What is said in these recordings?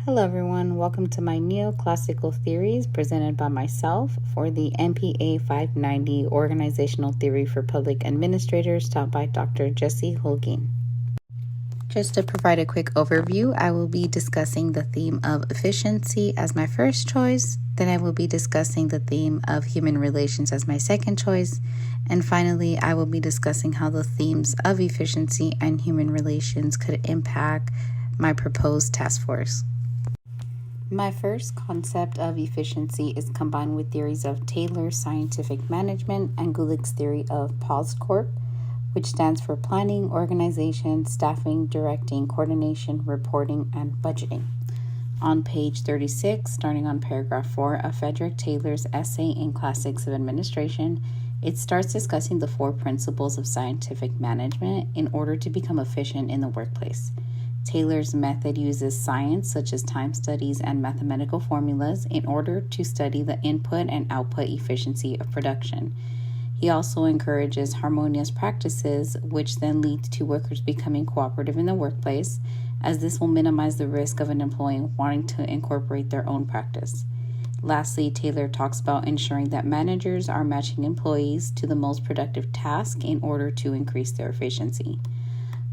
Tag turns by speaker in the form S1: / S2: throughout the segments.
S1: Hello everyone, welcome to my neoclassical theories presented by myself for the MPA 590 Organizational Theory for Public Administrators taught by Dr. Jesse Holguin. Just to provide a quick overview, I will be discussing the theme of efficiency as my first choice, then I will be discussing the theme of human relations as my second choice, and finally I will be discussing how the themes of efficiency and human relations could impact my proposed task force. My first concept of efficiency is combined with theories of Taylor's scientific management and Gulick's theory of POSCORP, which stands for planning, organization, staffing, directing, coordination, reporting, and budgeting. On page 36, starting on paragraph 4 of Frederick Taylor's essay in Classics of Administration, it starts discussing the 4 principles of scientific management in order to become efficient in the workplace. Taylor's method uses science such as time studies and mathematical formulas in order to study the input and output efficiency of production. He also encourages harmonious practices, which then leads to workers becoming cooperative in the workplace, as this will minimize the risk of an employee wanting to incorporate their own practice. Lastly, Taylor talks about ensuring that managers are matching employees to the most productive task in order to increase their efficiency.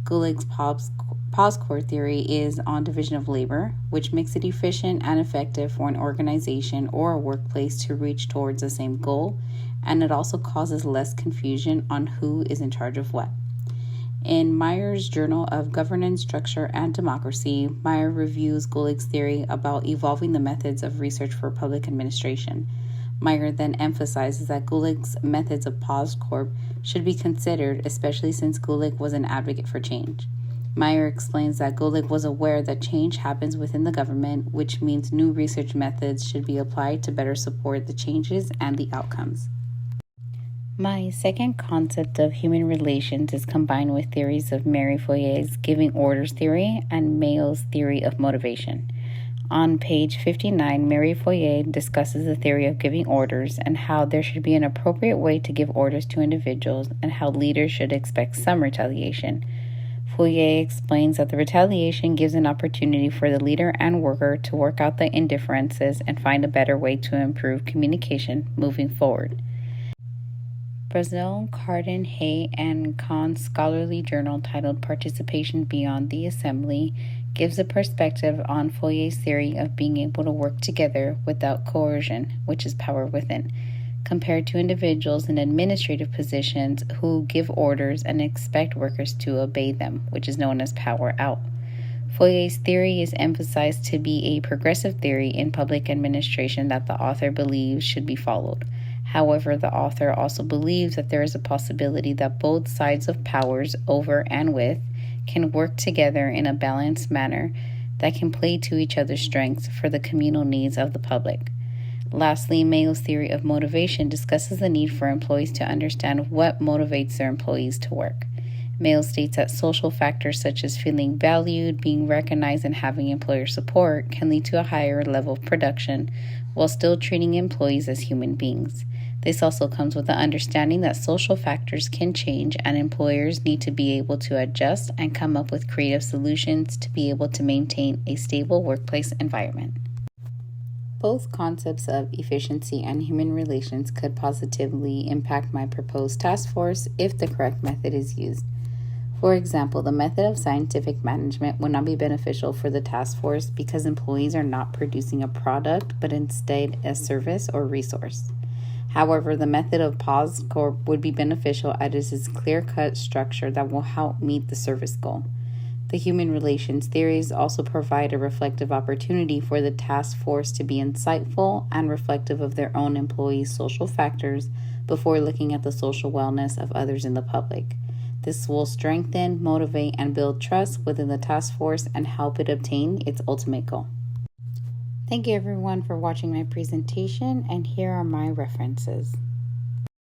S1: Gulick's POSCORP theory is on division of labor, which makes it efficient and effective for an organization or a workplace to reach towards the same goal, and it also causes less confusion on who is in charge of what. In Meyer's Journal of Governance, Structure, and Democracy, Meyer reviews Gulick's theory about evolving the methods of research for public administration. Meyer then emphasizes that Gulick's methods of POSCORP should be considered, especially since Gulick was an advocate for change. Meyer explains that Gulick was aware that change happens within the government, which means new research methods should be applied to better support the changes and the outcomes. My second concept of human relations is combined with theories of Mary Foyer's giving orders theory and Mayo's theory of motivation. On page 59, Mary Foyer discusses the theory of giving orders and how there should be an appropriate way to give orders to individuals and how leaders should expect some retaliation. Foyer explains that the retaliation gives an opportunity for the leader and worker to work out the indifferences and find a better way to improve communication moving forward. Brazil, Cardin, Hay, and Kahn's scholarly journal titled Participation Beyond the Assembly gives a perspective on Foyer's theory of being able to work together without coercion, which is power within, compared to individuals in administrative positions who give orders and expect workers to obey them, which is known as power out. Foyer's theory is emphasized to be a progressive theory in public administration that the author believes should be followed. However, the author also believes that there is a possibility that both sides of powers over and with can work together in a balanced manner that can play to each other's strengths for the communal needs of the public. Lastly, Mayo's theory of motivation discusses the need for employees to understand what motivates their employees to work. Mayo states that social factors such as feeling valued, being recognized, and having employer support can lead to a higher level of production while still treating employees as human beings. This also comes with the understanding that social factors can change and employers need to be able to adjust and come up with creative solutions to be able to maintain a stable workplace environment. Both concepts of efficiency and human relations could positively impact my proposed task force if the correct method is used. For example, the method of scientific management would not be beneficial for the task force because employees are not producing a product, but instead a service or resource. However, the method of POSCORP would be beneficial as it is a clear-cut structure that will help meet the service goal. The human relations theories also provide a reflective opportunity for the task force to be insightful and reflective of their own employees' social factors before looking at the social wellness of others in the public. This will strengthen, motivate, and build trust within the task force and help it obtain its ultimate goal. Thank you everyone for watching my presentation, and here are my references.